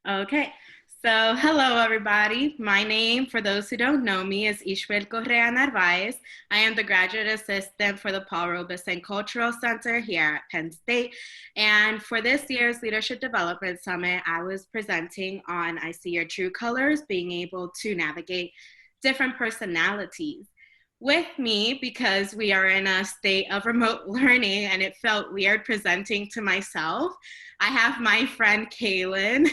Okay, so hello everybody. My name, for those who don't know me, is Ishbel Correa Narvaez. I am the graduate assistant for the Paul Robeson Cultural Center here at Penn State. And for this year's Leadership Development Summit, I was presenting on I See Your True Colors, being able to navigate different personalities. With me, because we are in a state of remote learning and it felt weird presenting to myself, I have my friend Kaylin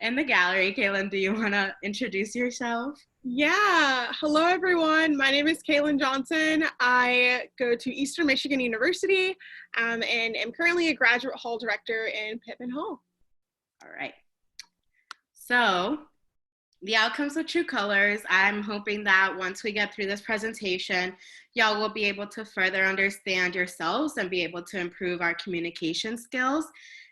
in the gallery. Kaylin, do you want to introduce yourself? Yeah, hello everyone. My name is Kaylin Johnson. I go to Eastern Michigan University and am currently a graduate hall director in Pittman Hall. All right. So the outcomes of True Colors, I'm hoping that once we get through this presentation, y'all will be able to further understand yourselves and be able to improve our communication skills.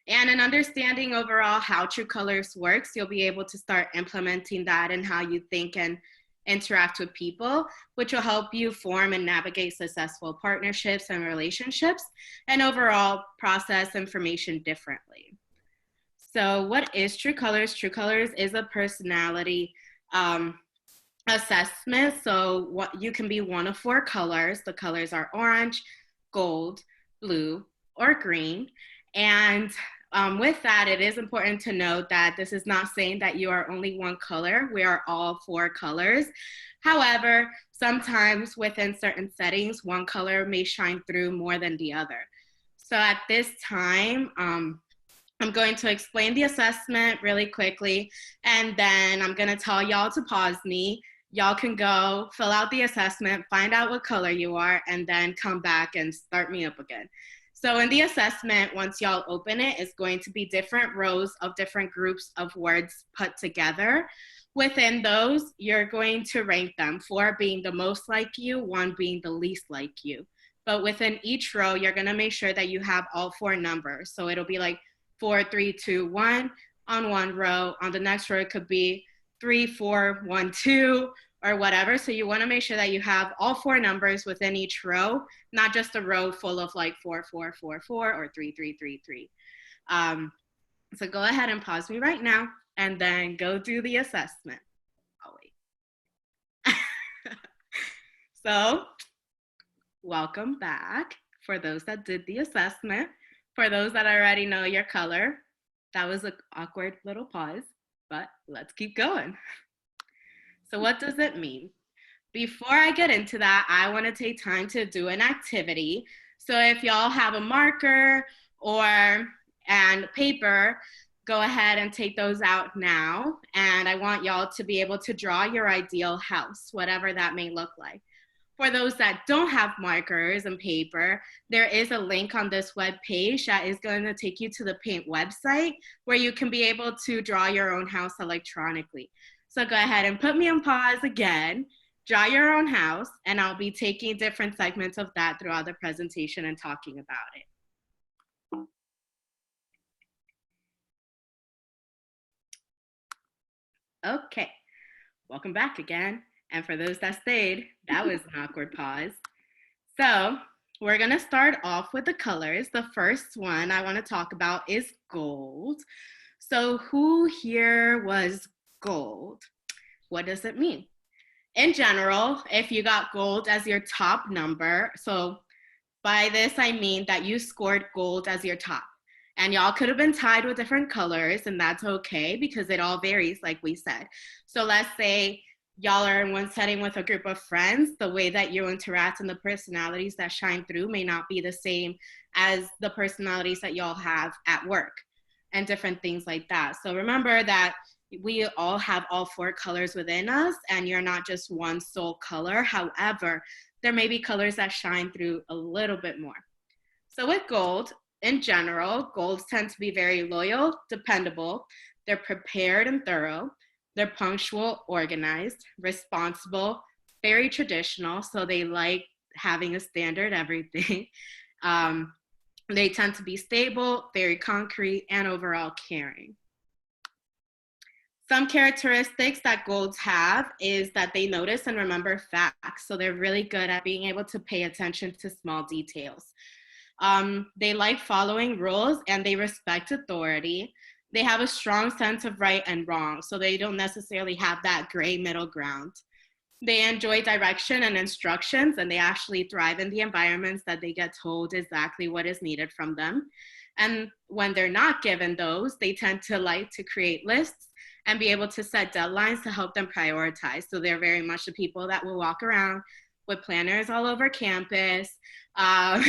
And in understanding overall how True Colors works, you'll be able to start implementing that in how you think and interact with people, which will help you form and navigate successful partnerships and relationships, and overall process information differently. So what is True Colors? True Colors is a personality assessment. So what you can be one of four colors. The colors are orange, gold, blue, or green. And with that, it is important to note that this is not saying that you are only one color. We are all four colors. However, sometimes within certain settings, one color may shine through more than the other. So at this time, I'm going to explain the assessment really quickly, and then I'm going to tell y'all to pause me. Y'all can go fill out the assessment, find out what color you are, and then come back and start me up again. So in the assessment, once y'all open it, it's going to be different rows of different groups of words put together. Within those, you're going to rank them, 4 being the most like you, 1 being the least like you. But within each row, you're going to make sure that you have all 4 numbers. So it'll be like 4, 3, 2, 1 on one row. On the next row, it could be 3, 4, 1, 2, or whatever. So you want to make sure that you have all 4 numbers within each row, not just a row full of like 4, 4, 4, 4, or 3, 3, 3, 3. So go ahead and pause me right now and then go do the assessment. Oh, wait. So welcome back for those that did the assessment. For those that already know your color, that was an awkward little pause, but let's keep going. So what does it mean? Before I get into that, I want to take time to do an activity. So if y'all have a marker and paper, go ahead and take those out now. And I want y'all to be able to draw your ideal house, whatever that may look like. For those that don't have markers and paper, there is a link on this web page that is going to take you to the Paint website where you can be able to draw your own house electronically. So go ahead and put me on pause again, draw your own house, and I'll be taking different segments of that throughout the presentation and talking about it. Okay, welcome back again. And for those that stayed, that was an awkward pause. So we're going to start off with the colors. The first one I want to talk about is gold. So who here was gold? What does it mean? In general, if you got gold as your top number, so by this I mean that you scored gold as your top. And y'all could have been tied with different colors, and that's okay because it all varies, like we said. So let's say y'all are in one setting with a group of friends, the way that you interact and the personalities that shine through may not be the same as the personalities that y'all have at work and different things like that. So remember that we all have all 4 colors within us, and you're not just one sole color. However, there may be colors that shine through a little bit more. So with gold, in general, golds tend to be very loyal, dependable. They're prepared and thorough. They're punctual, organized, responsible, very traditional. So they like having a standard everything. They tend to be stable, very concrete, and overall caring. Some characteristics that golds have is that they notice and remember facts. So they're really good at being able to pay attention to small details. They like following rules and they respect authority. They have a strong sense of right and wrong, so they don't necessarily have that gray middle ground. They enjoy direction and instructions, and they actually thrive in the environments that they get told exactly what is needed from them. And when they're not given those, they tend to like to create lists and be able to set deadlines to help them prioritize. So they're very much the people that will walk around with planners all over campus. Uh,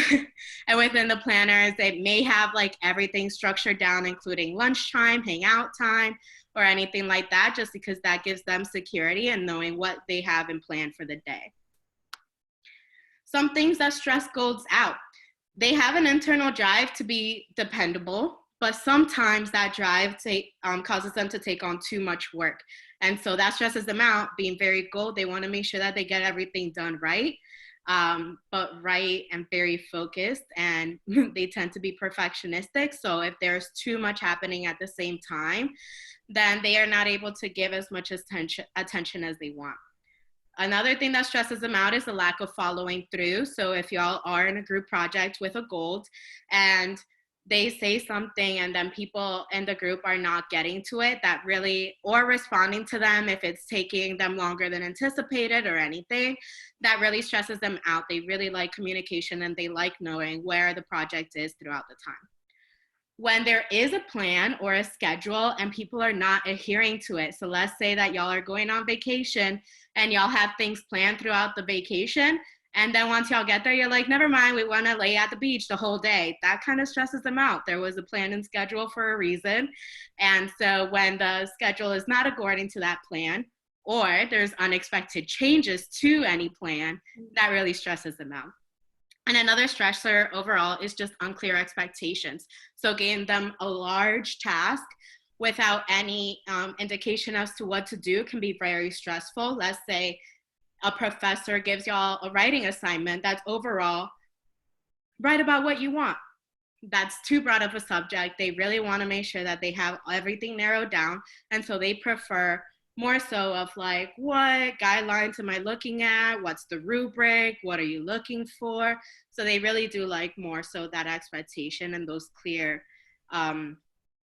and within the planners, they may have like everything structured down, including lunchtime, hangout time, or anything like that, just because that gives them security and knowing what they have in plan for the day. Some things that stress golds out. They have an internal drive to be dependable, but sometimes that drive causes them to take on too much work. And so that stresses them out. Being very gold, they want to make sure that they get everything done right, but right and very focused. And they tend to be perfectionistic. So if there's too much happening at the same time, then they are not able to give as much attention as they want. Another thing that stresses them out is the lack of following through. So if y'all are in a group project with a gold and they say something and then people in the group are not getting to it, that really, or responding to them if it's taking them longer than anticipated or anything, that really stresses them out. They really like communication and they like knowing where the project is throughout the time. When there is a plan or a schedule and people are not adhering to it. So let's say that y'all are going on vacation and y'all have things planned throughout the vacation. And then once y'all get there, you're like, never mind, we want to lay at the beach the whole day. That kind of stresses them out. There was a plan and schedule for a reason. And so when the schedule is not according to that plan, or there's unexpected changes to any plan, that really stresses them out. And another stressor overall is just unclear expectations. So giving them a large task without any indication as to what to do can be very stressful. Let's say a professor gives y'all a writing assignment that's overall, write about what you want. That's too broad of a subject. They really want to make sure that they have everything narrowed down. And so they prefer more so of like, what guidelines am I looking at? What's the rubric? What are you looking for? So they really do like more so that expectation and those clear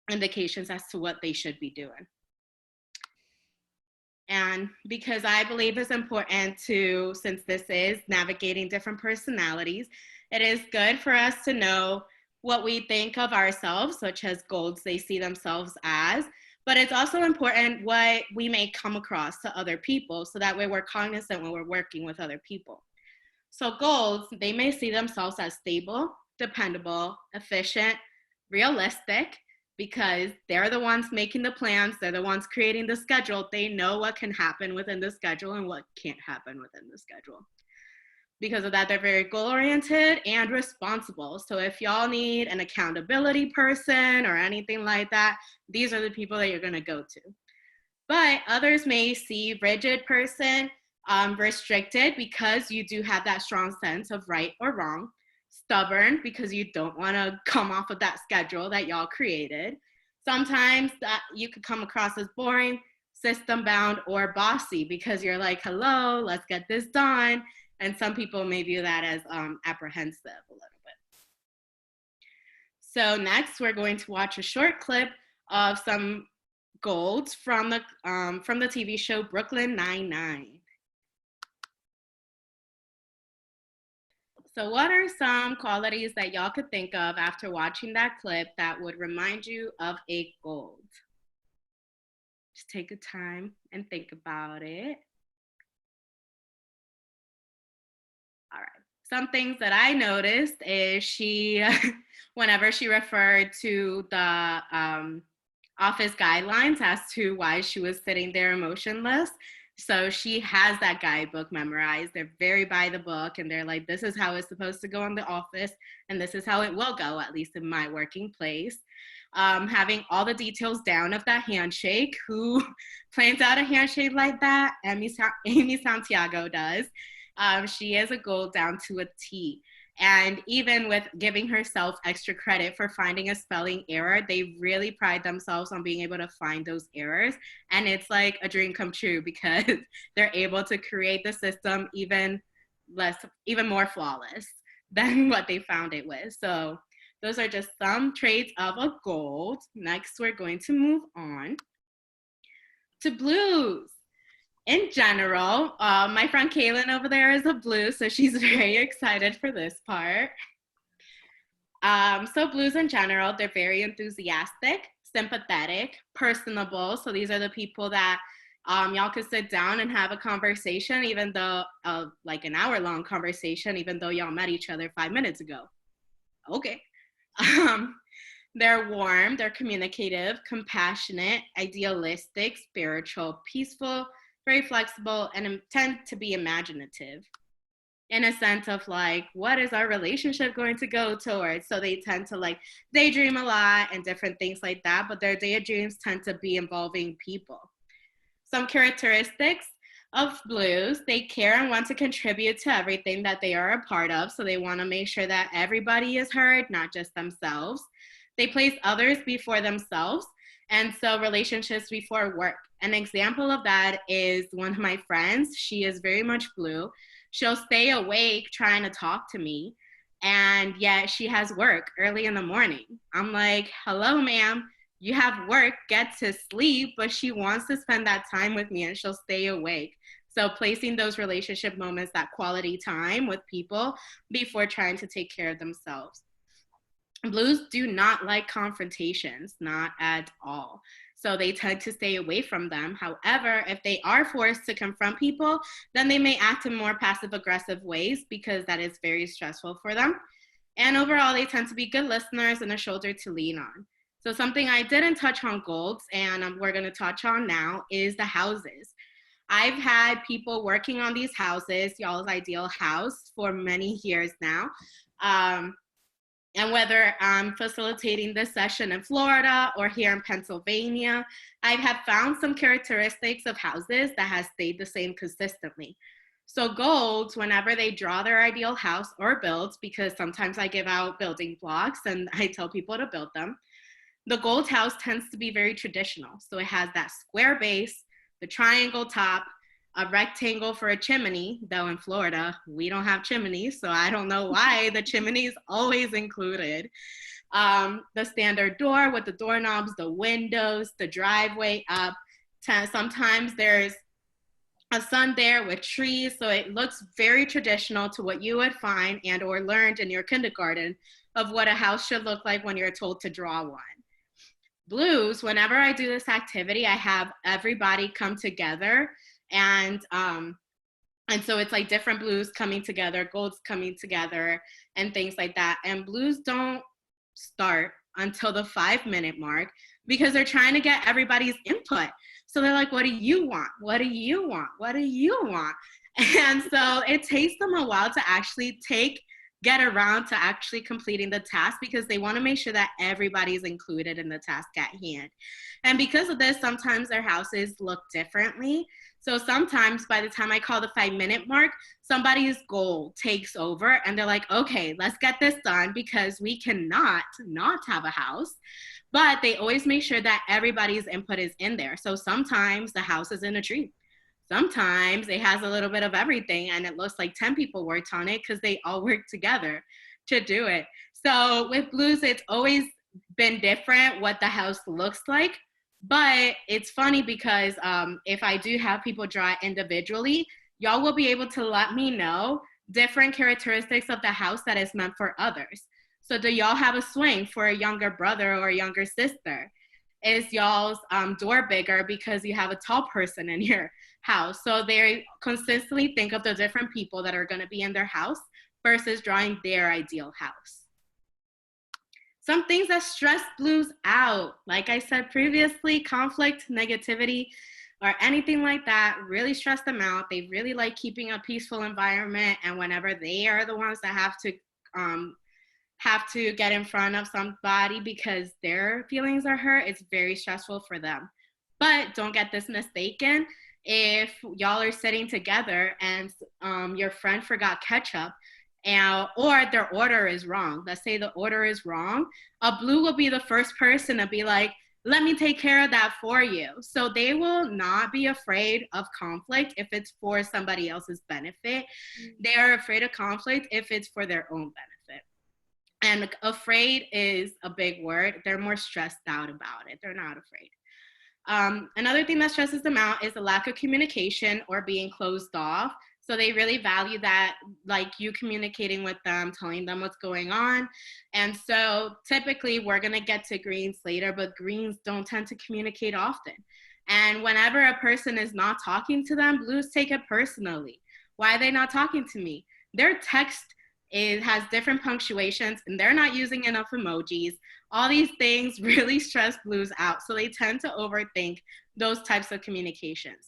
indications as to what they should be doing. And because I believe it's important to, since this is navigating different personalities, it is good for us to know what we think of ourselves, such as golds they see themselves as, but it's also important what we may come across to other people, so that way we're cognizant when we're working with other people. So golds, they may see themselves as stable, dependable, efficient, realistic, because they're the ones making the plans, they're the ones creating the schedule. They know what can happen within the schedule and what can't happen within the schedule. Because of that, they're very goal-oriented and responsible. So if y'all need an accountability person or anything like that, these are the people that you're gonna go to. But others may see rigid person, restricted, because you do have that strong sense of right or wrong. Stubborn, because you don't wanna come off of that schedule that y'all created. Sometimes that you could come across as boring, system-bound, or bossy, because you're like, hello, let's get this done. And some people may view that as apprehensive a little bit. So next, we're going to watch a short clip of some golds from the TV show Brooklyn Nine-Nine. So what are some qualities that y'all could think of after watching that clip that would remind you of a gold? Just take a time and think about it. All right. Some things that I noticed is she, whenever she referred to the office guidelines as to why she was sitting there emotionless. So she has that guidebook memorized. They're very by the book, and they're like, this is how it's supposed to go in the office, and this is how it will go, at least in my working place. Having all the details down of that handshake. Who plans out a handshake like that? Amy Santiago does. She is a gold down to a T. And even with giving herself extra credit for finding a spelling error, they really pride themselves on being able to find those errors. And it's like a dream come true, because they're able to create the system even more flawless than what they found it with. So Those are just some traits of a gold. Next, we're going to move on to blues. In general, my friend Kaylin over there is a blue, so she's very excited for this part. So blues in general, they're very enthusiastic, sympathetic, personable. So these are the people that y'all could sit down and have a conversation, even though like an hour-long conversation, even though y'all met each other 5 minutes ago. Okay. They're warm, they're communicative, compassionate, idealistic, spiritual, peaceful, very flexible, and tend to be imaginative in a sense of like, what is our relationship going to go towards? So they tend to like daydream a lot and different things like that, but their daydreams tend to be involving people. Some characteristics of blues: they care and want to contribute to everything that they are a part of. So they want to make sure that everybody is heard, not just themselves. They place others before themselves, and so relationships before work. An example of that is one of my friends. She is very much blue. She'll stay awake trying to talk to me, and yet she has work early in the morning. I'm like, hello, ma'am, you have work, get to sleep. But she wants to spend that time with me and she'll stay awake. So placing those relationship moments, that quality time with people before trying to take care of themselves. Blues do not like confrontations, not at all. So they tend to stay away from them. However, if they are forced to confront people, then they may act in more passive aggressive ways because that is very stressful for them. And overall, they tend to be good listeners and a shoulder to lean on. So something I didn't touch on golds, and we're going to touch on now, is the houses. I've had people working on these houses, y'all's ideal house, for many years now. And whether I'm facilitating this session in Florida or here in Pennsylvania, I have found some characteristics of houses that has stayed the same consistently. So golds, whenever they draw their ideal house or builds, because sometimes I give out building blocks and I tell people to build them, the gold house tends to be very traditional. So it has that square base, the triangle top, a rectangle for a chimney, though in Florida, we don't have chimneys, so I don't know why the chimney is always included. The standard door with the doorknobs, the windows, the driveway up. Sometimes there's a sun there with trees, so it looks very traditional to what you would find and or learned in your kindergarten of what a house should look like when you're told to draw one. Blues, whenever I do this activity, I have everybody come together, and so it's like different blues coming together, golds coming together, and things like that. And blues don't start until the 5-minute mark because they're trying to get everybody's input. So they're like, what do you want? What do you want? What do you want? And so it takes them a while to actually get around to actually completing the task because they want to make sure that everybody's included in the task at hand. And because of this, sometimes their houses look differently. So sometimes by the time I call the 5-minute mark, somebody's goal takes over and they're like, okay, let's get this done because we cannot not have a house. But they always make sure that everybody's input is in there. So sometimes the house is in a tree. Sometimes it has a little bit of everything and it looks like 10 people worked on it because they all worked together to do it. So with blues, it's always been different what the house looks like. But it's funny because if I do have people draw it individually, y'all will be able to let me know different characteristics of the house that is meant for others. So do y'all have a swing for a younger brother or a younger sister? Is y'all's door bigger because you have a tall person in your house? So they consistently think of the different people that are going to be in their house versus drawing their ideal house. Some things that stress blues out, like I said previously, conflict, negativity, or anything like that really stress them out. They really like keeping a peaceful environment, and whenever they are the ones that have to get in front of somebody because their feelings are hurt, it's very stressful for them. But don't get this mistaken. If y'all are sitting together and your friend forgot ketchup, or their order is wrong, let's say the order is wrong, a blue will be the first person to be like, let me take care of that for you. So they will not be afraid of conflict if it's for somebody else's benefit. They are afraid of conflict if it's for their own benefit. And afraid is a big word. They're more stressed out about it. They're not afraid. Another thing that stresses them out is the lack of communication or being closed off. So they really value that, like you communicating with them, telling them what's going on. And so typically we're going to get to greens later, but greens don't tend to communicate often. And whenever a person is not talking to them, blues take it personally. Why are they not talking to me? Their text has different punctuations and they're not using enough emojis. All these things really stress blues out. So they tend to overthink those types of communications.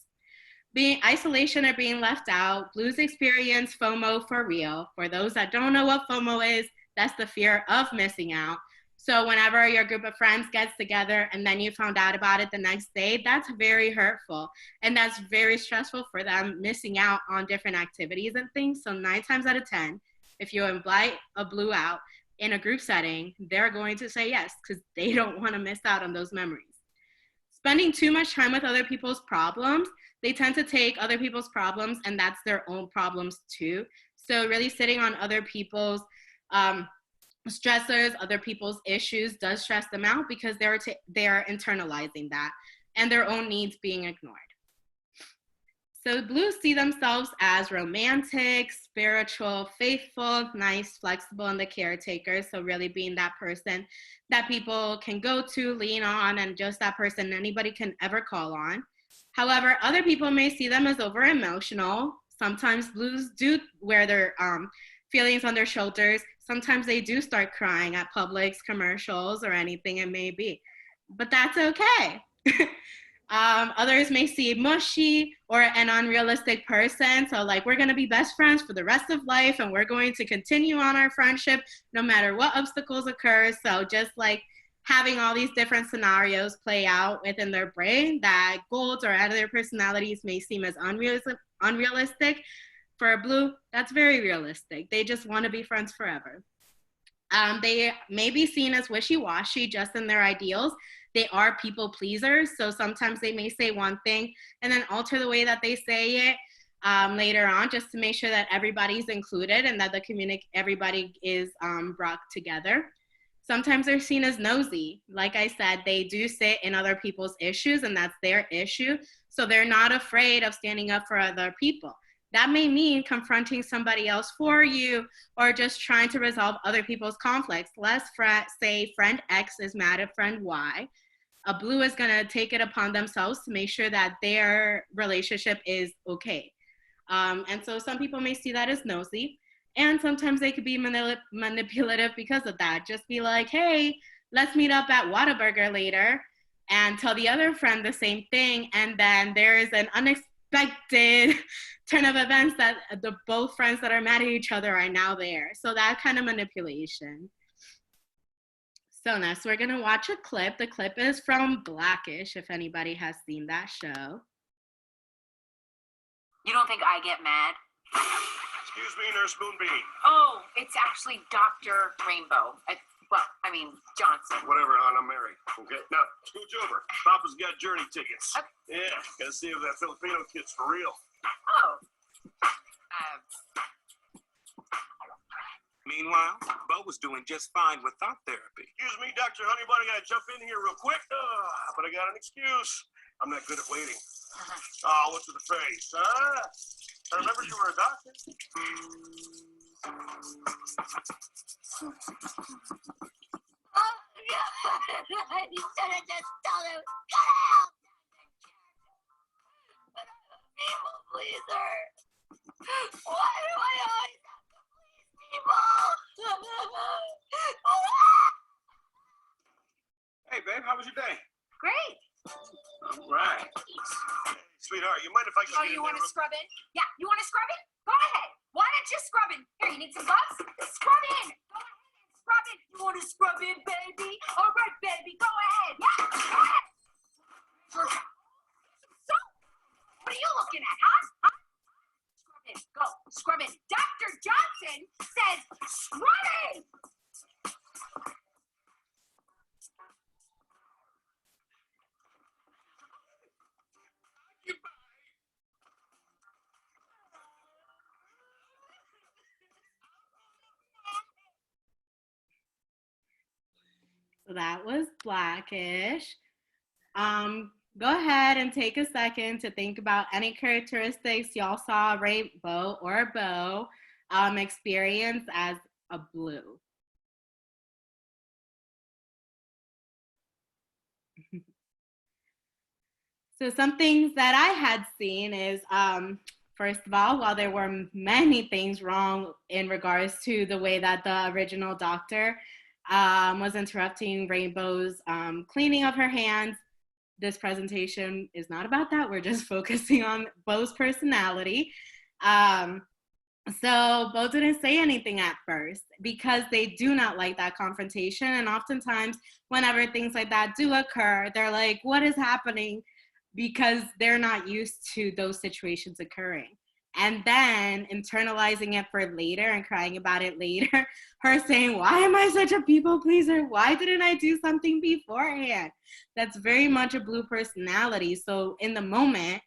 Being isolation or being left out, blues experience FOMO for real. For those that don't know what FOMO is, that's the fear of missing out. So whenever your group of friends gets together and then you found out about it the next day, that's very hurtful. And that's very stressful for them, missing out on different activities and things. So 9 times out of 10, if you invite a blue out in a group setting, they're going to say yes because they don't want to miss out on those memories. Spending too much time with other people's problems, they tend to take other people's problems and that's their own problems too. So really sitting on other people's stressors, other people's issues does stress them out because they're internalizing that and their own needs being ignored. So blues see themselves as romantic, spiritual, faithful, nice, flexible, and the caretaker. So really being that person that people can go to, lean on, and just that person anybody can ever call on. However, other people may see them as over emotional. Sometimes blues do wear their feelings on their shoulders. Sometimes they do start crying at Publix commercials or anything it may be, but that's okay. Others may see mushy or an unrealistic person. So like, we're going to be best friends for the rest of life and we're going to continue on our friendship no matter what obstacles occur. So just like having all these different scenarios play out within their brain that golds or other personalities may seem as unrealistic. For a blue, that's very realistic. They just want to be friends forever. They may be seen as wishy-washy just in their ideals. They are people pleasers, so sometimes they may say one thing and then alter the way that they say it later on just to make sure that everybody's included and that everybody is brought together. Sometimes they're seen as nosy. Like I said, they do sit in other people's issues and that's their issue, so they're not afraid of standing up for other people. That may mean confronting somebody else for you or just trying to resolve other people's conflicts. Let's say friend X is mad at friend Y. A blue is going to take it upon themselves to make sure that their relationship is okay. And so some people may see that as nosy. And sometimes they could be manipulative because of that. Just be like, hey, let's meet up at Whataburger later and tell the other friend the same thing. And then there is an unexpected turn of events that the both friends that are mad at each other are now there. So that kind of manipulation. So next we're gonna watch a clip. The clip is from Blackish, if anybody has seen that show. You don't think I get mad? Excuse me, Nurse Moonbeam. Oh, it's actually Dr. Rainbow. Johnson. Whatever, hon, I'm married. Okay, now, scooch over. Papa's got journey tickets. Okay. Yeah, gotta see if that Filipino kid's for real. Oh. Meanwhile, Bo was doing just fine with thought therapy. Excuse me, Dr. Honeybun, I gotta jump in here real quick. But I got an excuse. I'm not good at waiting. Oh, what's with the face, huh? I remember you were a doctor. Oh, God. You should have just told him, get out! But I'm a people pleaser. Why do I always have to please people? Hey, babe, how was your day? Great. All right. Hey, sweetheart, you mind if I go Oh, you want to scrub in? Yeah, you want to scrub in? Go ahead. Why don't you scrub in? Here, you need some gloves? Scrub in. Go ahead and scrub in. You want to scrub in, baby? All right, baby, go ahead. Yeah, go ahead. So, what are you looking at, huh? Scrub in. Go. Scrub in. Dr. Johnson says scrub in. that was Blackish. Go ahead and take a second to think about any characteristics y'all saw a rainbow or a bow experience as a blue. So some things that I had seen is, first of all, while there were many things wrong in regards to the way that the original doctor was interrupting Rainbow's cleaning of her hands, this presentation is not about that. We're just focusing on Beau's personality. So Beau didn't say anything at first because they do not like that confrontation. And oftentimes, whenever things like that do occur, they're like, what is happening? Because they're not used to those situations occurring. And then internalizing it for later and crying about it later, her saying, why am I such a people pleaser? Why didn't I do something beforehand? That's very much a blue personality. So in the moment,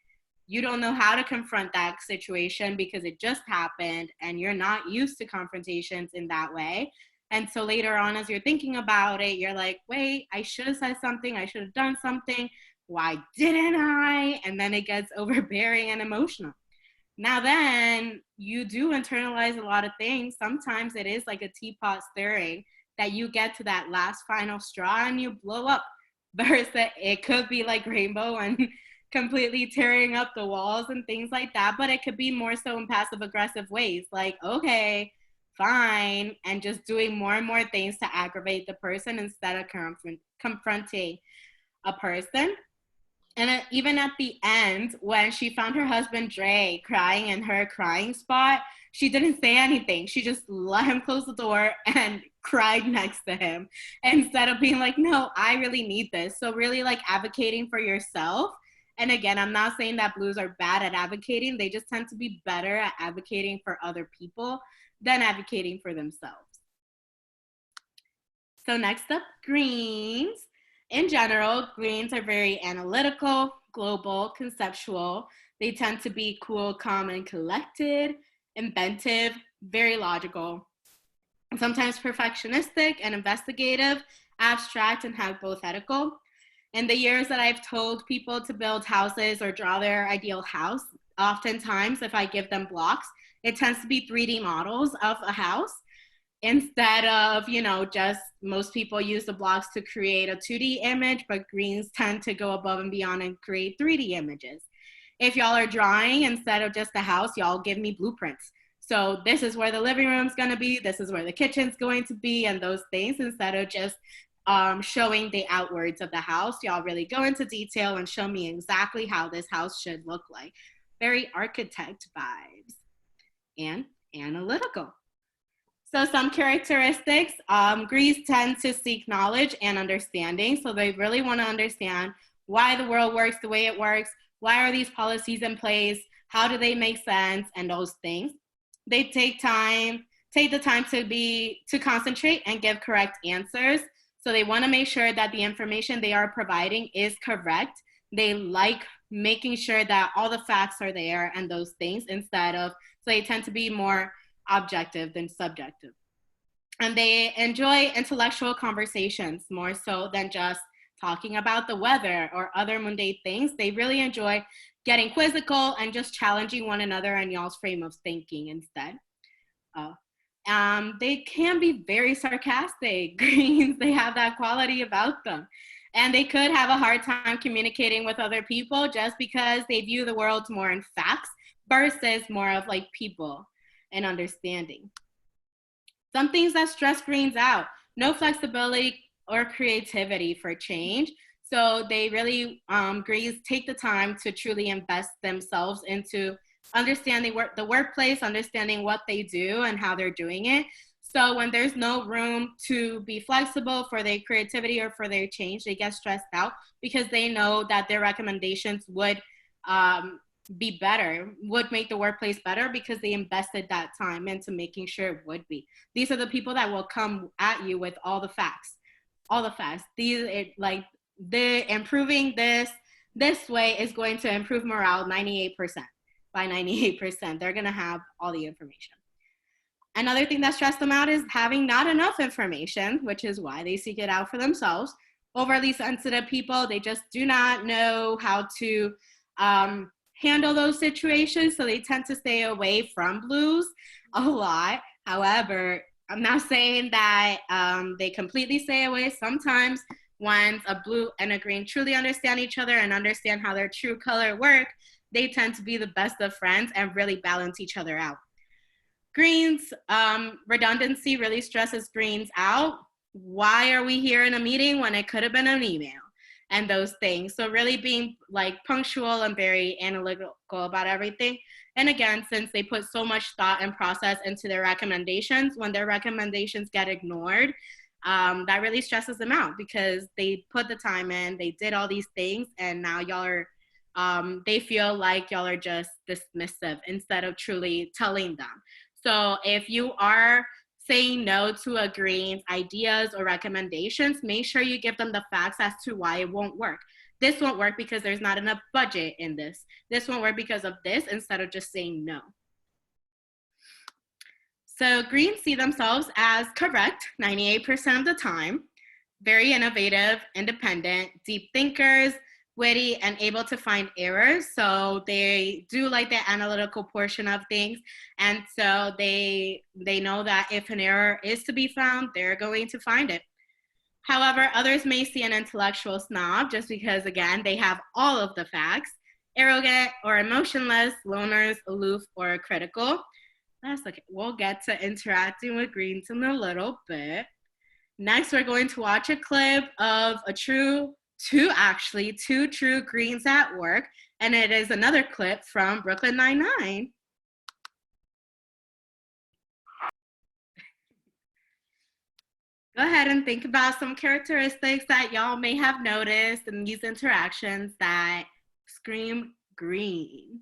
you don't know how to confront that situation because it just happened and you're not used to confrontations in that way. And so later on, as you're thinking about it, you're like, wait, I should have said something. I should have done something. Why didn't I? And then it gets overbearing and emotional. Now then, you do internalize a lot of things. Sometimes it is like a teapot stirring that you get to that last final straw and you blow up. Versus it could be like Rainbow and completely tearing up the walls and things like that. But it could be more so in passive aggressive ways. Like, okay, fine. And just doing more and more things to aggravate the person instead of confronting a person. And even at the end, when she found her husband, Dre, crying in her crying spot, she didn't say anything. She just let him close the door and cried next to him instead of being like, no, I really need this. So really like advocating for yourself. And again, I'm not saying that blues are bad at advocating. They just tend to be better at advocating for other people than advocating for themselves. So next up, greens. In general, greens are very analytical, global, conceptual. They tend to be cool, calm, and collected, inventive, very logical, sometimes perfectionistic and investigative, abstract, and hypothetical. In the years that I've told people to build houses or draw their ideal house, oftentimes if I give them blocks, it tends to be 3D models of a house. Instead of, just most people use the blocks to create a 2D image, but greens tend to go above and beyond and create 3D images. If y'all are drawing, instead of just the house, y'all give me blueprints. So this is where the living room's gonna be, this is where the kitchen's going to be, and those things, instead of just showing the outwards of the house, y'all really go into detail and show me exactly how this house should look like. Very architect vibes and analytical. So some characteristics, greens tend to seek knowledge and understanding. So they really want to understand why the world works the way it works. Why are these policies in place? How do they make sense? And those things. They take the time to concentrate and give correct answers. So they want to make sure that the information they are providing is correct. They like making sure that all the facts are there and those things so they tend to be more objective than subjective. And they enjoy intellectual conversations more so than just talking about the weather or other mundane things. They really enjoy getting quizzical and just challenging one another and y'all's frame of thinking instead. They can be very sarcastic. Greens, they have that quality about them. And they could have a hard time communicating with other people just because they view the world more in facts versus more of like people and understanding. Some things that stress greens out: no flexibility or creativity for change. So they really, greens take the time to truly invest themselves into understanding the workplace, understanding what they do and how they're doing it. So when there's no room to be flexible for their creativity or for their change, they get stressed out because they know that their recommendations would be better, would make the workplace better because they invested that time into making sure it would be. These are the people that will come at you with all the facts. The improving this way is going to improve morale 98%. By 98%, they're going to have all the information. Another thing that stressed them out is having not enough information, which is why they seek it out for themselves. Overly sensitive people, they just do not know how to handle those situations, so they tend to stay away from blues a lot. However, I'm not saying that they completely stay away. Sometimes once a blue and a green truly understand each other and understand how their true color work, they tend to be the best of friends and really balance each other out. Greens, redundancy really stresses greens out. Why are we here in a meeting when it could have been an email? And those things. So really being like punctual and very analytical about everything. And again, since they put so much thought and process into their recommendations, when their recommendations get ignored, that really stresses them out because they put the time in, they did all these things, and now y'all are, they feel like y'all are just dismissive instead of truly telling them. So if you are saying no to a green's ideas or recommendations, make sure you give them the facts as to why it won't work. This won't work because there's not enough budget in this. This won't work because of this, instead of just saying no. So greens see themselves as correct 98% of the time, very innovative, independent, deep thinkers, witty, and able to find errors. So they do like the analytical portion of things. And so they know that if an error is to be found, they're going to find it. However, others may see an intellectual snob just because, again, they have all of the facts, arrogant or emotionless, loners, aloof, or critical. That's okay. We'll get to interacting with greens in a little bit. Next, we're going to watch a clip of two true greens at work, and it is another clip from Brooklyn Nine-Nine. Go ahead and think about some characteristics that y'all may have noticed in these interactions that scream green.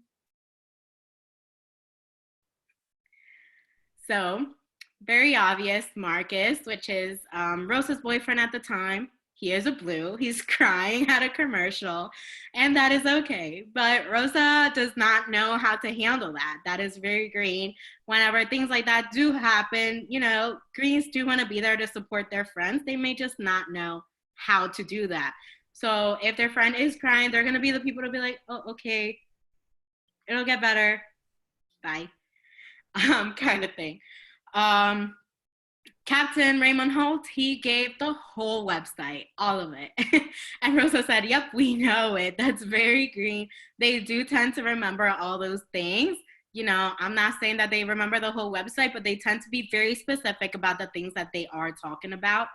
So, very obvious, Marcus, which is Rosa's boyfriend at the time. He is a blue. He's crying at a commercial, and that is okay. But Rosa does not know how to handle that. That is very green. Whenever things like that do happen, you know, greens do want to be there to support their friends. They may just not know how to do that. So if their friend is crying, they're going to be the people to be like, oh, okay, it'll get better. Bye. Kind of thing. Captain Raymond Holt, he gave the whole website, all of it. And Rosa said, yep, we know it. That's very green. They do tend to remember all those things. You know, I'm not saying that they remember the whole website, but they tend to be very specific about the things that they are talking about.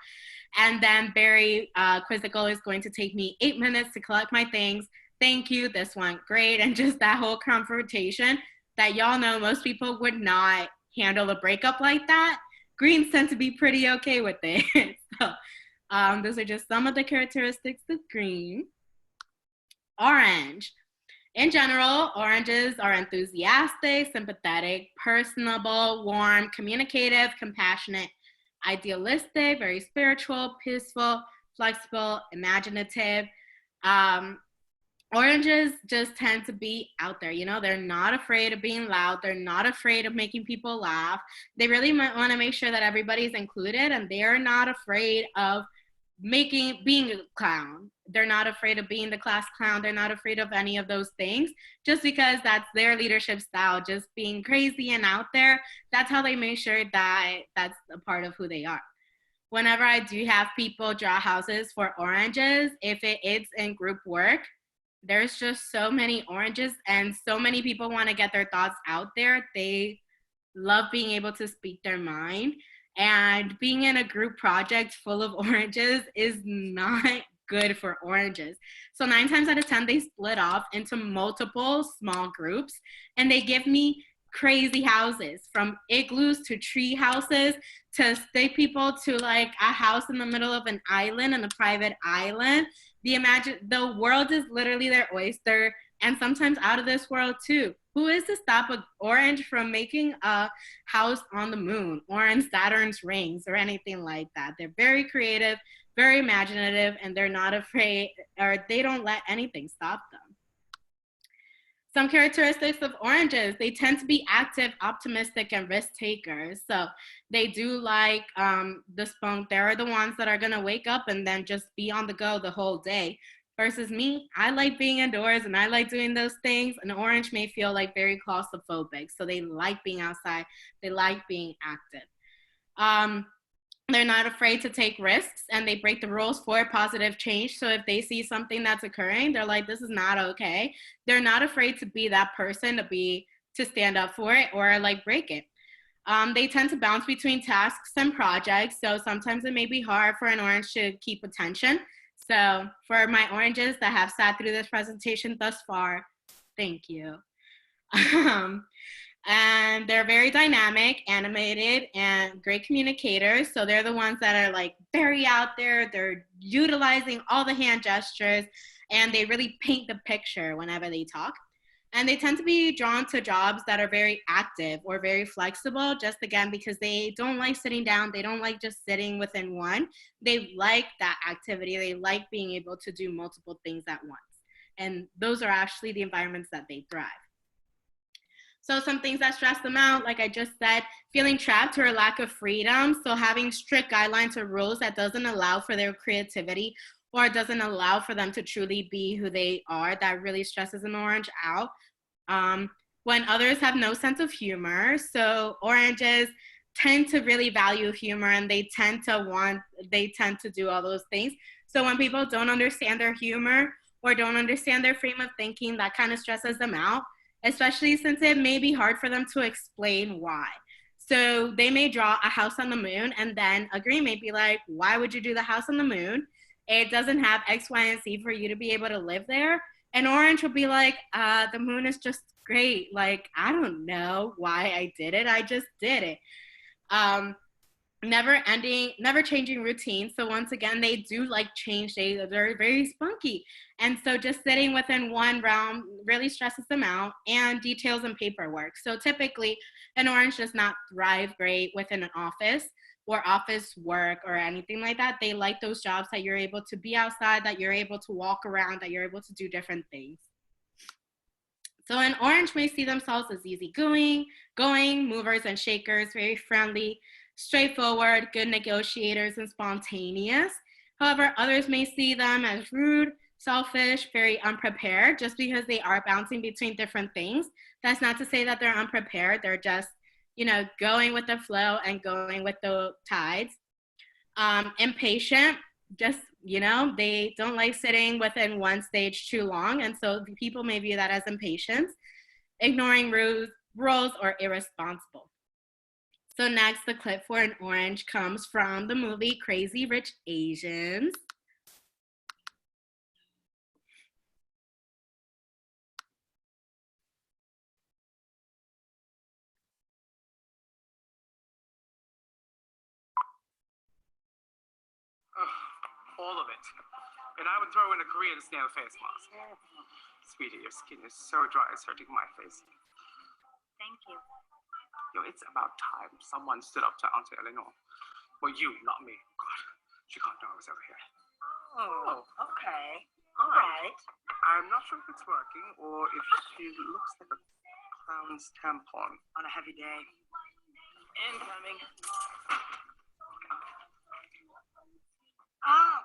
And then very quizzical is going to take me 8 minutes to collect my things. Thank you, this went great. And just that whole confrontation that y'all know most people would not handle a breakup like that. Greens tend to be pretty okay with it. So those are just some of the characteristics of green. Orange. In general, oranges are enthusiastic, sympathetic, personable, warm, communicative, compassionate, idealistic, very spiritual, peaceful, flexible, imaginative. Oranges just tend to be out there, you know, they're not afraid of being loud. They're not afraid of making people laugh. They really want to make sure that everybody's included, and they're not afraid of being a clown. They're not afraid of being the class clown. They're not afraid of any of those things just because that's their leadership style, just being crazy and out there. That's how they make sure that that's a part of who they are. Whenever I do have people draw houses for oranges, if it is in group work, there's just so many oranges and so many people want to get their thoughts out there. They love being able to speak their mind, and being in a group project full of oranges is not good for oranges. So 9 times out of 10, they split off into multiple small groups, and they give me crazy houses, from igloos to tree houses to stay people to like a house in the middle of an island, and a private island. The world is literally their oyster, and sometimes out of this world too. Who is to stop an orange from making a house on the moon or in Saturn's rings or anything like that? They're very creative, very imaginative, and they're not afraid, or they don't let anything stop them. Some characteristics of oranges: they tend to be active, optimistic, and risk takers. So they do like the spunk. They're the ones that are gonna wake up and then just be on the go the whole day. Versus me, I like being indoors and I like doing those things. An orange may feel like very claustrophobic. So they like being outside, they like being active. They're not afraid to take risks, and they break the rules for positive change. So if they see something that's occurring, they're like, this is not okay. They're not afraid to be that person, to stand up for it or like break it. They tend to bounce between tasks and projects. So sometimes it may be hard for an orange to keep attention. So for my oranges that have sat through this presentation thus far, thank you. And they're very dynamic, animated, and great communicators. So they're the ones that are like very out there. They're utilizing all the hand gestures, and they really paint the picture whenever they talk. And they tend to be drawn to jobs that are very active or very flexible, just again, because they don't like sitting down. They don't like just sitting within one. They like that activity. They like being able to do multiple things at once. And those are actually the environments that they thrive. So some things that stress them out, like I just said, feeling trapped or a lack of freedom. So having strict guidelines or rules that doesn't allow for their creativity or doesn't allow for them to truly be who they are, that really stresses an orange out. When others have no sense of humor. So oranges tend to really value humor, and they tend to do all those things. So when people don't understand their humor or don't understand their frame of thinking, that kind of stresses them out, especially since it may be hard for them to explain why. So they may draw a house on the moon, and then a green may be like, why would you do the house on the moon? It doesn't have X, Y, and Z for you to be able to live there. And orange will be like, the moon is just great. Like, I don't know why I did it. I just did it. Never changing routine. So once again, they do like change. They're very spunky. And so just sitting within one realm really stresses them out. And details and paperwork. So typically an orange does not thrive great within an office or office work or anything like that. They like those jobs that you're able to be outside, that you're able to walk around, that you're able to do different things. So an orange may see themselves as easygoing, movers and shakers, very friendly, straightforward, good negotiators, and spontaneous. However, others may see them as rude, selfish, very unprepared, just because they are bouncing between different things. That's not to say that they're unprepared. They're just, going with the flow and going with the tides. Impatient, just, they don't like sitting within one stage too long. And so people may view that as impatience, ignoring rules, or irresponsible. So next, the clip for an orange comes from the movie Crazy Rich Asians. All of it. And I would throw in a Korean snail face mask. Sweetie, your skin is so dry, it's hurting my face. Thank you. It's about time someone stood up to Auntie Eleanor. Well, you, not me. God, she can't know I was over here. Oh, okay. All right. I'm not sure if it's working or if she looks like a clown's tampon. On a heavy day. Incoming. Oh,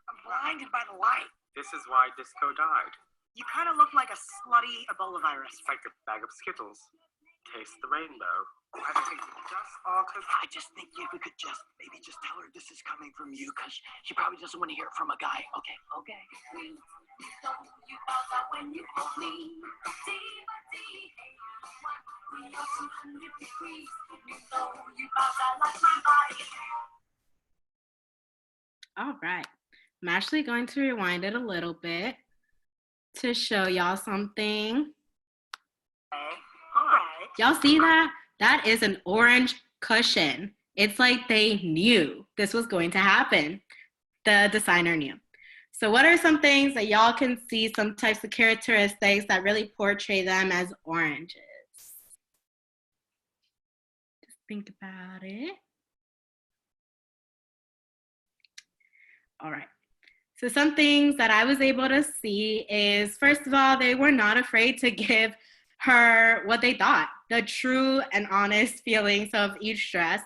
I'm blinded by the light. This is why disco died. You kind of look like a slutty Ebola virus. It's like a bag of Skittles. Taste the rainbow. I think just altered. I just think if we could maybe just tell her this is coming from you, because she probably doesn't want to hear it from a guy. Okay. All right. I'm actually going to rewind it a little bit to show y'all something. Okay. All right. Y'all see that? That is an orange cushion. It's like they knew this was going to happen. The designer knew. So what are some things that y'all can see, some types of characteristics that really portray them as oranges? Just think about it. All right. So some things that I was able to see is, first of all, they were not afraid to give her what they thought, the true and honest feelings of each dress.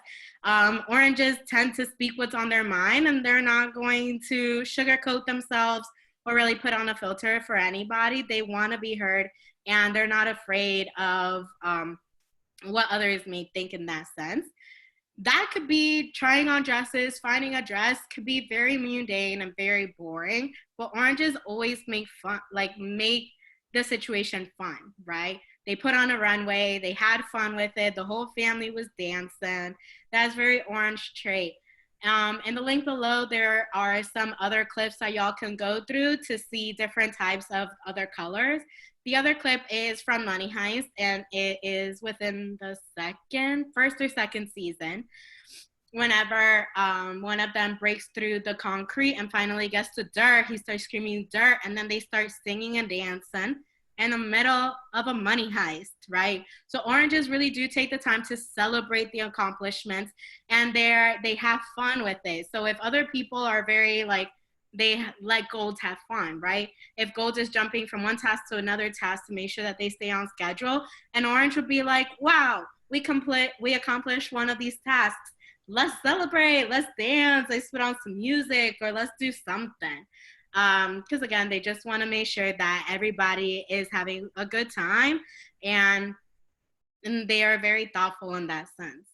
Oranges tend to speak what's on their mind, and they're not going to sugarcoat themselves or really put on a filter for anybody. They want to be heard, and they're not afraid of what others may think in that sense. That could be trying on dresses, finding a dress could be very mundane and very boring, but oranges always make fun, like make the situation fun, right? They put on a runway, they had fun with it, the whole family was dancing. That's very orange trait. In the link below, there are some other clips that y'all can go through to see different types of other colors. The other clip is from Money Heist, and it is within the first or second season. Whenever one of them breaks through the concrete and finally gets to dirt, he starts screaming dirt, and then they start singing and dancing in the middle of a money heist, right? So oranges really do take the time to celebrate the accomplishments, and they have fun with it. So if other people are very like, they let golds have fun, right? If gold is jumping from one task to another task to make sure that they stay on schedule, and orange would be like, wow, we accomplished one of these tasks. Let's celebrate, let's dance, let's put on some music, or let's do something. Because again, they just want to make sure that everybody is having a good time, and they are very thoughtful in that sense.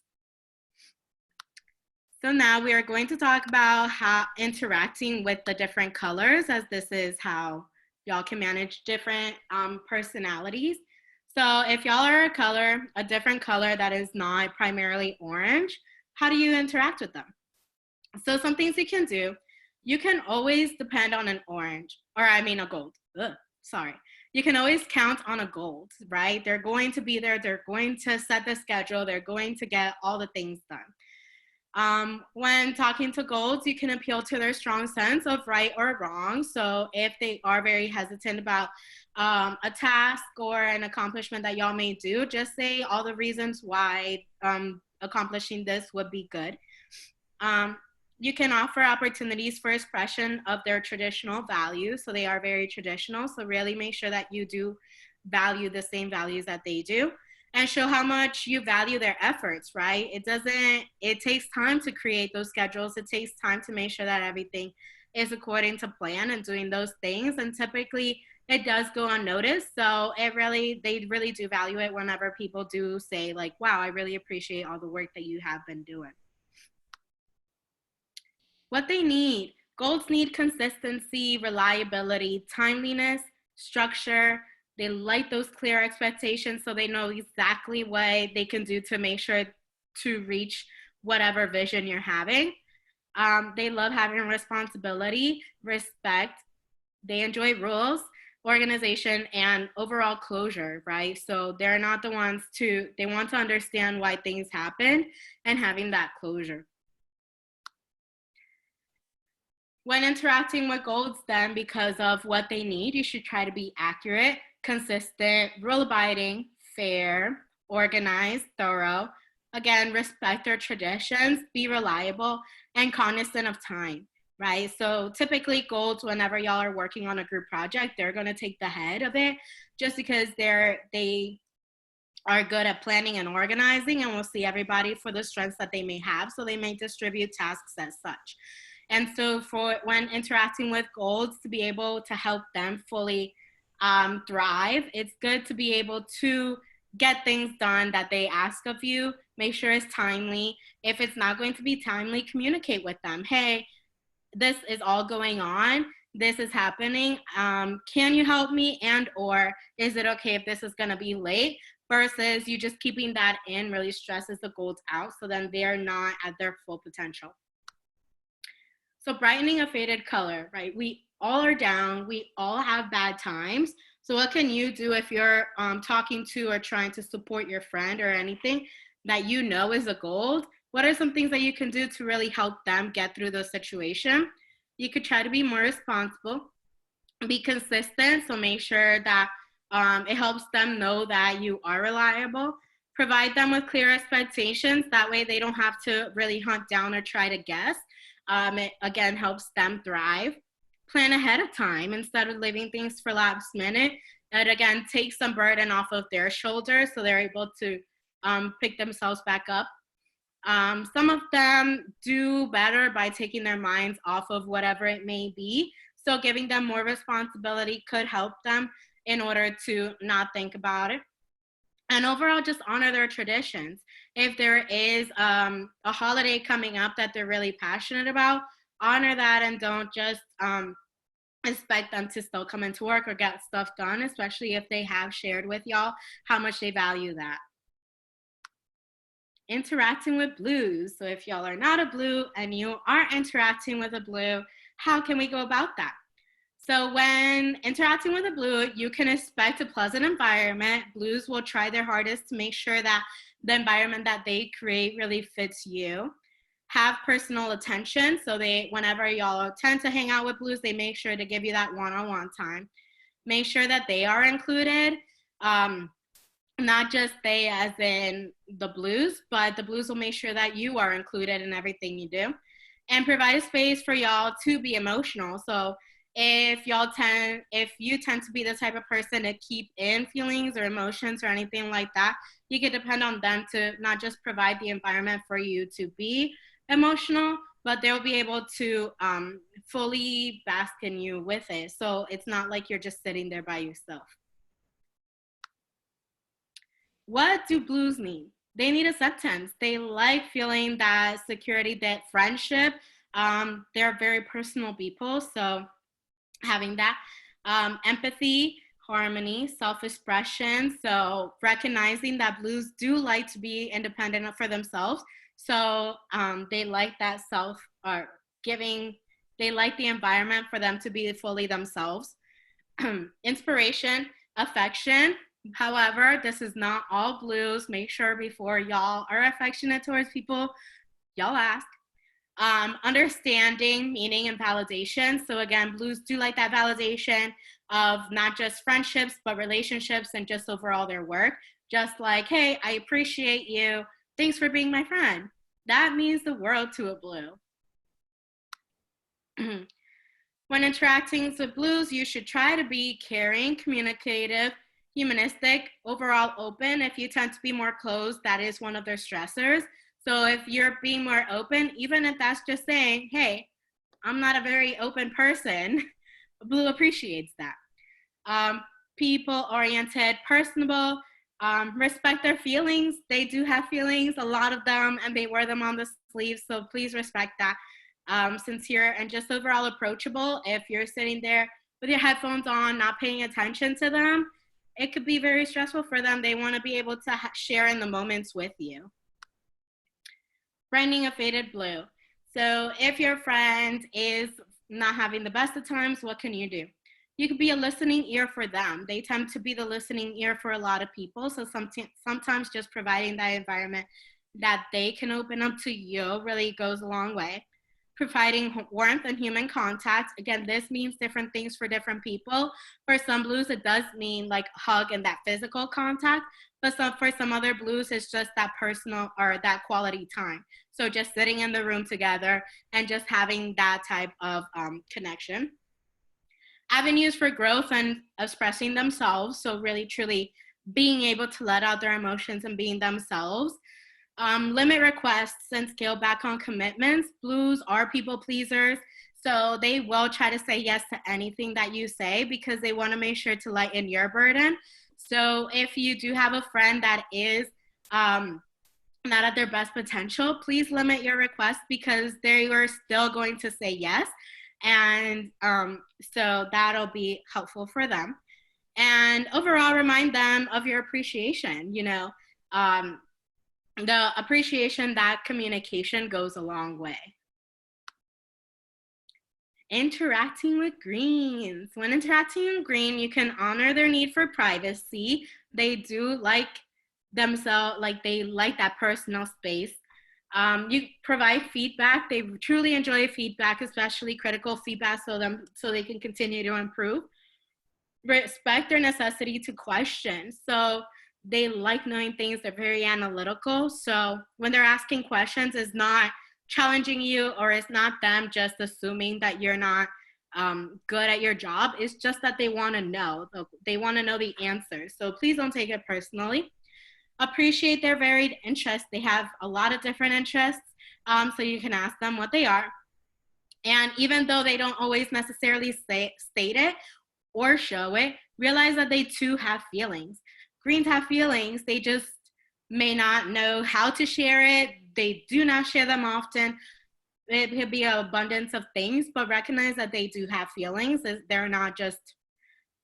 So now we are going to talk about how interacting with the different colors, as this is how y'all can manage different personalities. So if y'all are a different color that is not primarily orange, how do you interact with them? So some things you can do, you can always depend on an orange, or I mean a gold, sorry. You can always count on a gold, right? They're going to be there, they're going to set the schedule, they're going to get all the things done. When talking to golds, you can appeal to their strong sense of right or wrong. So if they are very hesitant about a task or an accomplishment that y'all may do, just say all the reasons why accomplishing this would be good. You can offer opportunities for expression of their traditional values. So they are very traditional. So really make sure that you do value the same values that they do, and show how much you value their efforts, right? It takes time to create those schedules. It takes time to make sure that everything is according to plan and doing those things. And typically it does go unnoticed. So they really do value it whenever people do say like, wow, I really appreciate all the work that you have been doing. What they need, golds need consistency, reliability, timeliness, structure. They like those clear expectations so they know exactly what they can do to make sure to reach whatever vision you're having. They love having responsibility, respect. They enjoy rules, organization, and overall closure, right? So they're not the ones they want to understand why things happen and having that closure. When interacting with golds then, because of what they need, you should try to be accurate, consistent, rule-abiding, fair, organized, thorough. Again, respect their traditions, be reliable, and cognizant of time, right? So typically golds, whenever y'all are working on a group project, they're gonna take the head of it just because they are good at planning and organizing, and will see everybody for the strengths that they may have, so they may distribute tasks as such. And so for when interacting with golds, to be able to help them fully thrive, it's good to be able to get things done that they ask of you. Make sure it's timely. If it's not going to be timely, communicate with them. Hey, this is all going on. This is happening. Can you help me? And or is it okay if this is going to be late? Versus you just keeping that in really stresses the golds out, so then they're not at their full potential. So brightening a faded color, right? We all are down. We all have bad times. So what can you do if you're talking to or trying to support your friend or anything that you know is a gold? What are some things that you can do to really help them get through the situation? You could try to be more responsible, be consistent. So make sure that it helps them know that you are reliable. Provide them with clear expectations. That way they don't have to really hunt down or try to guess. It again helps them thrive. plan ahead of time instead of leaving things for last minute. It again takes some burden off of their shoulders so they're able to pick themselves back up. Some of them do better by taking their minds off of whatever it may be. So giving them more responsibility could help them in order to not think about it. And overall, just honor their traditions. If there is a holiday coming up that they're really passionate about, honor that and don't just expect them to still come into work or get stuff done, especially if they have shared with y'all how much they value that. Interacting with blues. So if y'all are not a blue and you are interacting with a blue, how can we go about that? So when interacting with a blue, you can expect a pleasant environment. Blues will try their hardest to make sure that the environment that they create really fits you. Have personal attention. So whenever y'all tend to hang out with blues, they make sure to give you that one-on-one time. Make sure that they are included. Not just they as in the blues, but the blues will make sure that you are included in everything you do. And provide a space for y'all to be emotional. So if you tend to be the type of person to keep in feelings or emotions or anything like that, you can depend on them to not just provide the environment for you to be emotional, but they'll be able to fully bask in you with it. So it's not like you're just sitting there by yourself. What do blues need? They need acceptance. They like feeling that security, that friendship. They're very personal people, so having that empathy, harmony, self-expression. So recognizing that blues do like to be independent for themselves. So they like that they like the environment for them to be fully themselves. Inspiration, affection. However, this is not all blues. Make sure before y'all are affectionate towards people, y'all ask. Understanding, meaning, and validation. So again, blues do like that validation of not just friendships, but relationships and just overall their work. Just like, hey, I appreciate you. Thanks for being my friend. That means the world to a blue. When interacting with blues, you should try to be caring, communicative, humanistic, overall open. If you tend to be more closed, that is one of their stressors. So if you're being more open, even if that's just saying, hey, I'm not a very open person, blue appreciates that. People-oriented, personable, respect their feelings. They do have feelings, a lot of them, and they wear them on the sleeve, so please respect that. Sincere and just overall approachable. If you're sitting there with your headphones on, not paying attention to them, it could be very stressful for them. They want to be able to share in the moments with you. Brightening a faded blue. So if your friend is not having the best of times, what can you do? You could be a listening ear for them. They tend to be the listening ear for a lot of people. So sometimes just providing that environment that they can open up to you really goes a long way. Providing warmth and human contact. Again, this means different things for different people. For some blues, it does mean like hug and that physical contact, but for some other blues, it's just that personal or that quality time. So just sitting in the room together and just having that type of connection. Avenues for growth and expressing themselves. So really, truly being able to let out their emotions and being themselves. Limit requests and scale back on commitments. Blues are people pleasers, so they will try to say yes to anything that you say because they want to make sure to lighten your burden. So if you do have a friend that is not at their best potential, please limit your requests because they are still going to say yes. And so that'll be helpful for them. And overall, remind them of your appreciation, the appreciation, that communication goes a long way. Interacting with greens. When interacting with green, you can honor their need for privacy. They do like themselves, like they like that personal space. You provide feedback. They truly enjoy feedback, especially critical feedback, so they can continue to improve. Respect their necessity to question. So they like knowing things. They're very analytical. So when they're asking questions, it's not challenging you or it's not them just assuming that you're not good at your job. It's just that they want to know. They want to know the answers. So please don't take it personally. Appreciate their varied interests. They have a lot of different interests, so you can ask them what they are. And even though they don't always necessarily state it or show it, realize that they too have feelings. Greens have feelings. They just may not know how to share it. They do not share them often. It could be an abundance of things, but recognize that they do have feelings. They're not just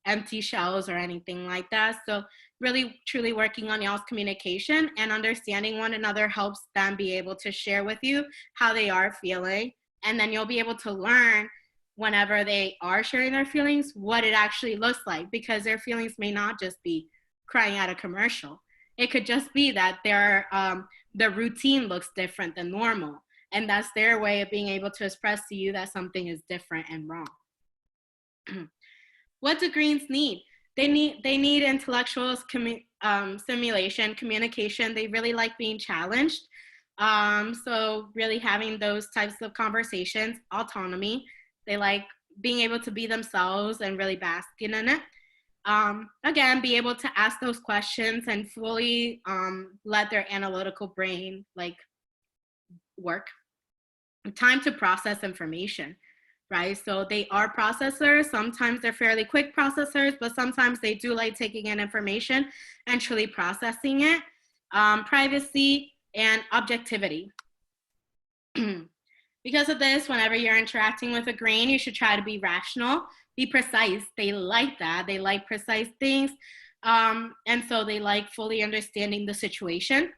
empty shells or anything like that. So really, truly working on y'all's communication and understanding one another helps them be able to share with you how they are feeling. And then you'll be able to learn whenever they are sharing their feelings, what it actually looks like, because their feelings may not just be crying at a commercial. It could just be that their routine looks different than normal. And that's their way of being able to express to you that something is different and wrong. What do Greens need? They need intellectual stimulation, communication. They really like being challenged. So really having those types of conversations, autonomy. They like being able to be themselves and really basking in it. Again, be able to ask those questions and fully let their analytical brain work. Time to process information, right? So they are processors. Sometimes they're fairly quick processors, but sometimes they do like taking in information and truly processing it. Privacy and objectivity. Because of this, whenever you're interacting with a green, you should try to be rational, be precise. They like that. They like precise things. And so they like fully understanding the situation.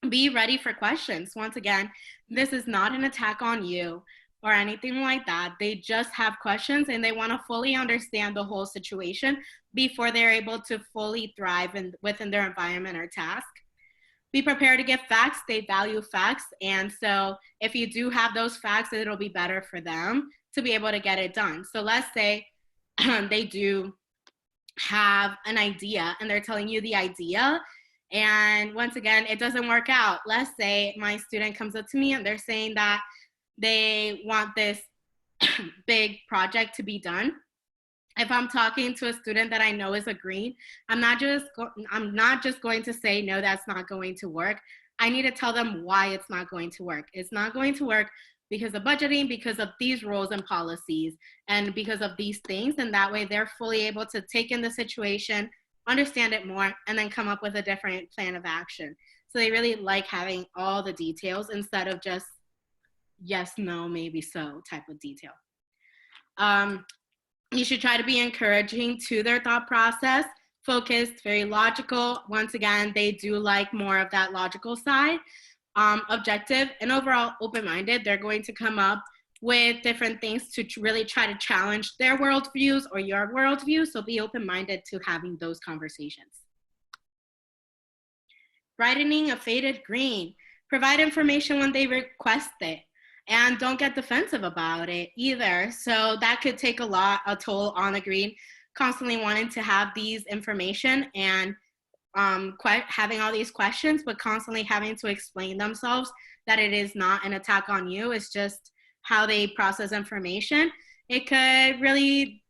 Be ready for questions. Once again, this is not an attack on you or anything like that. They just have questions and they want to fully understand the whole situation before they're able to fully thrive within their environment or task. Be prepared to give facts. They value facts. And so if you do have those facts, it'll be better for them to be able to get it done. So let's say they do have an idea and they're telling you the idea. And once again, it doesn't work out. Let's say my student comes up to me and they're saying that they want this big project to be done. If I'm talking to a student that I know is a green, I'm not just going to say, no, that's not going to work. I need to tell them why it's not going to work. It's not going to work because of budgeting, because of these rules and policies, and because of these things. And that way they're fully able to take in the situation, understand it more, and then come up with a different plan of action. So they really like having all the details instead of just yes, no, maybe so type of detail. You should try to be encouraging to their thought process, focused, very logical. Once again, they do like more of that logical side. Objective and overall open-minded. They're going to come up with different things to really try to challenge their worldviews or your worldview. So be open-minded to having those conversations. Brightening a faded green. Provide information when they request it. And don't get defensive about it either. So that could take a toll on a green, constantly wanting to have these information and having all these questions, but constantly having to explain themselves that it is not an attack on you. It's just how they process information. It could really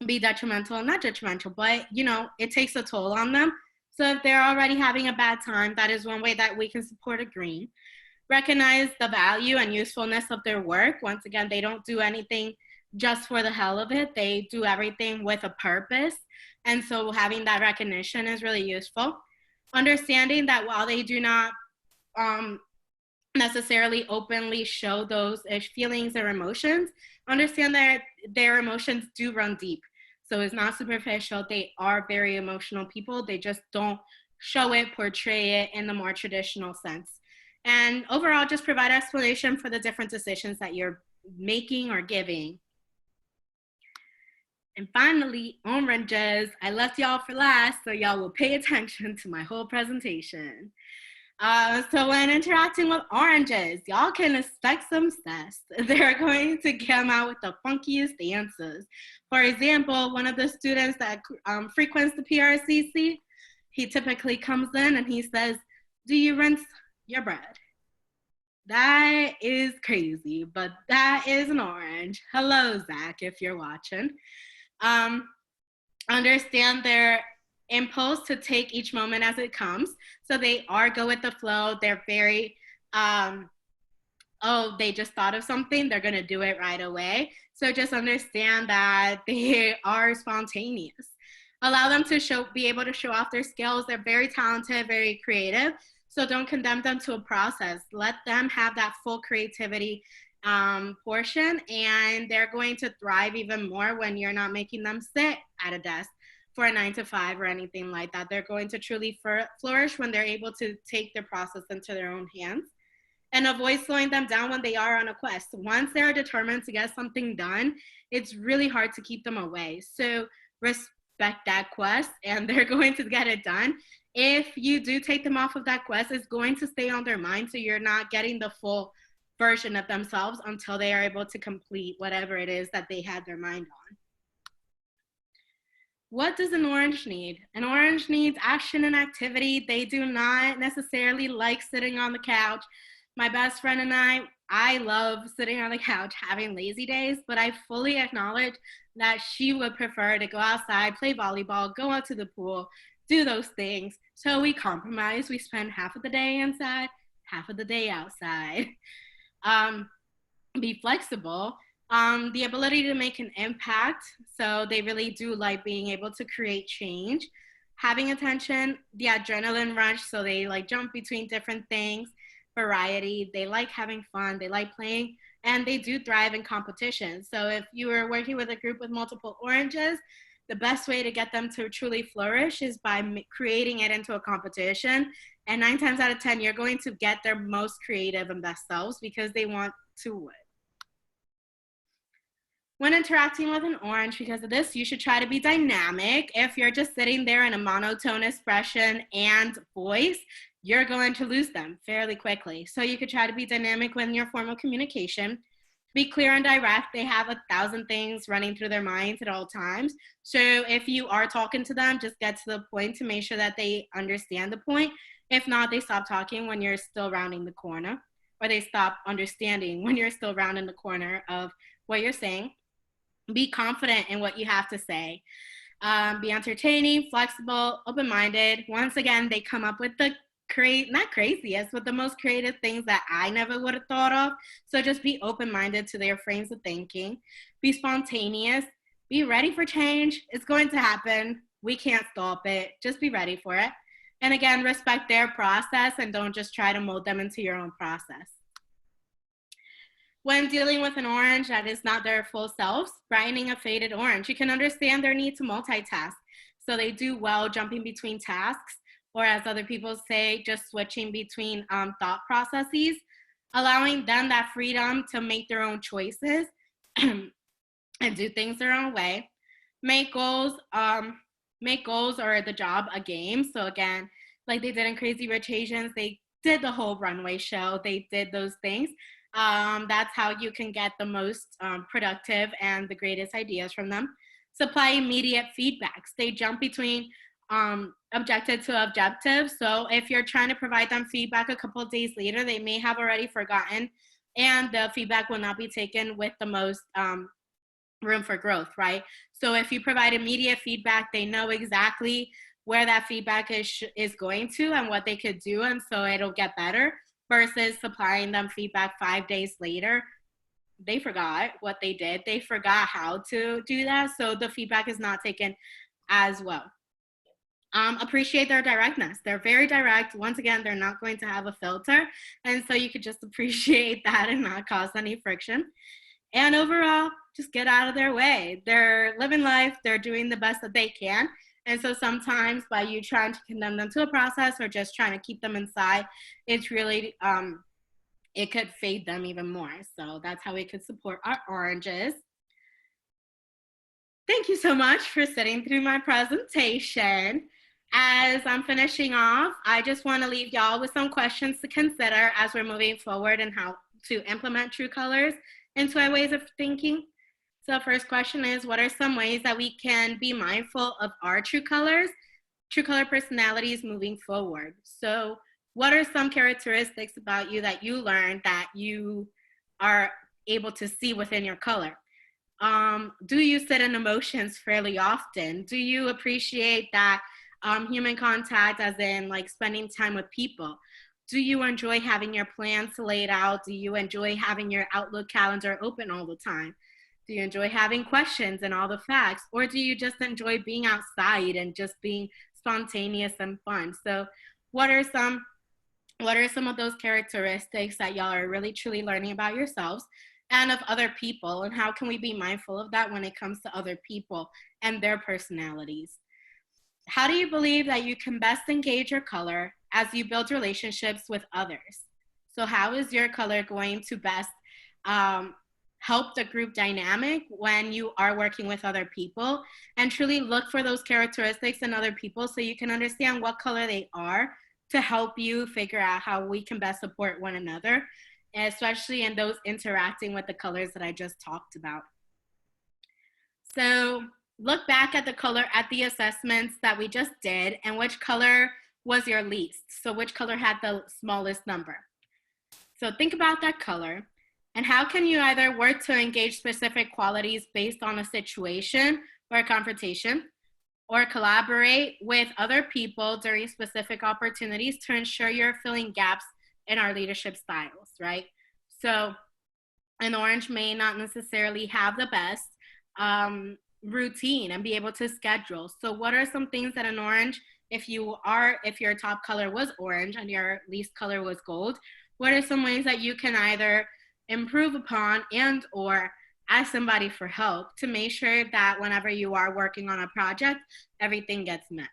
be detrimental, not detrimental, but it takes a toll on them. So if they're already having a bad time, that is one way that we can support a green. Recognize the value and usefulness of their work. Once again, they don't do anything just for the hell of it. They do everything with a purpose. And so having that recognition is really useful. Understanding that while they do not necessarily openly show those feelings or emotions, understand that their emotions do run deep. So it's not superficial. They are very emotional people. They just don't show it, portray it in the more traditional sense. And overall, just provide explanation for the different decisions that you're making or giving. And finally, oranges. I left y'all for last, so y'all will pay attention to my whole presentation. So when interacting with oranges, y'all can expect some sass. They're going to come out with the funkiest answers. For example, one of the students that frequents the PRCC, he typically comes in and he says, "Do you rinse your bread?" That is crazy, but that is an orange. Hello, Zach, if you're watching. Um, Understand their impulse to take each moment as it comes. So they are go with the flow. They're very, oh, they just thought of something, they're gonna do it right away. So just understand that they are spontaneous. Allow them to be able to show off their skills. They're very talented, very creative. So don't condemn them to a process. Let them have that full creativity portion, and they're going to thrive even more when you're not making them sit at a desk for a 9 to 5 or anything like that. They're going to truly flourish when they're able to take their process into their own hands, and avoid slowing them down when they are on a quest. Once they're determined to get something done, it's really hard to keep them away. So respect that quest, and they're going to get it done. If you do take them off of that quest, it's going to stay on their mind, so you're not getting the full version of themselves until they are able to complete whatever it is that they had their mind on. What does an orange need? An orange needs action and activity. They do not necessarily like sitting on the couch. My best friend and I love sitting on the couch having lazy days, but I fully acknowledge that she would prefer to go outside, play volleyball, go out to the pool, do those things. So we compromise. We spend half of the day inside, half of the day outside. Be flexible. The ability to make an impact. So they really do like being able to create change. Having attention, the adrenaline rush. So they like jump between different things. Variety, they like having fun, they like playing, and they do thrive in competition. So if you were working with a group with multiple oranges, the best way to get them to truly flourish is by creating it into a competition. And 9 times out of 10, you're going to get their most creative and best selves because they want to win. When interacting with an orange, because of this, you should try to be dynamic. If you're just sitting there in a monotone expression and voice, you're going to lose them fairly quickly. So you could try to be dynamic when your formal communication. Be clear and direct. They have 1,000 things running through their minds at all times. So if you are talking to them, just get to the point to make sure that they understand the point. If not, they stop talking when you're still rounding the corner, or they stop understanding when you're still rounding the corner of what you're saying. Be confident in what you have to say. Be entertaining, flexible, open-minded. Once again, they come up with the not craziest, but the most creative things that I never would have thought of. So just be open-minded to their frames of thinking. Be spontaneous. Be ready for change. It's going to happen. We can't stop it. Just be ready for it. And again, respect their process and don't just try to mold them into your own process. When dealing with an orange that is not their full selves, brightening a faded orange, you can understand their need to multitask. So they do well jumping between tasks, or as other people say, just switching between thought processes, allowing them that freedom to make their own choices and do things their own way. Make goals or the job a game. So again, like they did in Crazy Rich Asians, they did the whole runway show. They did those things. That's how you can get the most productive and the greatest ideas from them. Supply immediate feedbacks. They jump between objective to objective. So if you're trying to provide them feedback a couple of days later, they may have already forgotten, and the feedback will not be taken with the most room for growth, right? So if you provide immediate feedback, they know exactly where that feedback is going to and what they could do, and so it'll get better, versus supplying them feedback 5 days later. They forgot what they did. They forgot how to do that, so the feedback is not taken as well. Appreciate their directness. They're very direct. Once again, they're not going to have a filter, and so you could just appreciate that and not cause any friction. And overall, just get out of their way. They're living life. They're doing the best that they can. And so sometimes by you trying to condemn them to a process or just trying to keep them inside, it's really, it could fade them even more. So that's how we could support our oranges. Thank you so much for sitting through my presentation. As I'm finishing off, I just want to leave y'all with some questions to consider as we're moving forward and how to implement true colors into our ways of thinking. So first question is, what are some ways that we can be mindful of our true color personalities moving forward? So what are some characteristics about you that you learned that you are able to see within your color? Do you sit in emotions fairly often? Do you appreciate that human contact, as in like spending time with people? Do you enjoy having your plans laid out? Do you enjoy having your Outlook calendar open all the time? Do you enjoy having questions and all the facts? Or do you just enjoy being outside and just being spontaneous and fun? So what are some of those characteristics that y'all are really truly learning about yourselves and of other people, and how can we be mindful of that when it comes to other people and their personalities? How do you believe that you can best engage your color as you build relationships with others? So how is your color going to best help the group dynamic when you are working with other people? And truly look for those characteristics in other people so you can understand what color they are to help you figure out how we can best support one another, especially in those interacting with the colors that I just talked about. So look back at the assessments that we just did, and which color was your least. So which color had the smallest number? So think about that color, and how can you either work to engage specific qualities based on a situation or a confrontation, or collaborate with other people during specific opportunities to ensure you're filling gaps in our leadership styles, right? So an orange may not necessarily have the best routine and be able to schedule. So what are some things that an orange, if your top color was orange and your least color was gold, what are some ways that you can either improve upon and or ask somebody for help to make sure that whenever you are working on a project, everything gets met?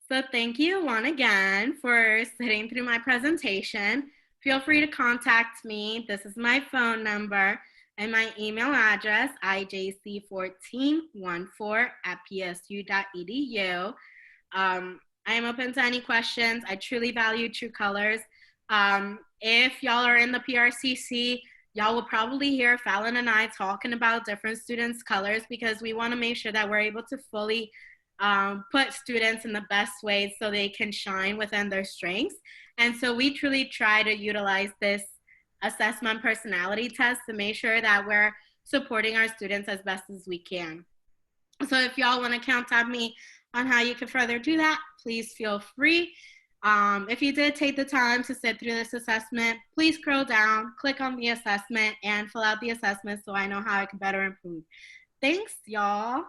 So thank you once again for sitting through my presentation. Feel free to contact me. This is my phone number and my email address, ijc1414@psu.edu. I am open to any questions. I truly value true colors. If y'all are in the PRCC, y'all will probably hear Fallon and I talking about different students' colors, because we want to make sure that we're able to fully put students in the best ways so they can shine within their strengths. And so we truly try to utilize this assessment personality test to make sure that we're supporting our students as best as we can. So if y'all want to contact me on how you can further do that, please feel free. If you did take the time to sit through this assessment, please scroll down, click on the assessment, and fill out the assessment so I know how I can better improve. Thanks, y'all.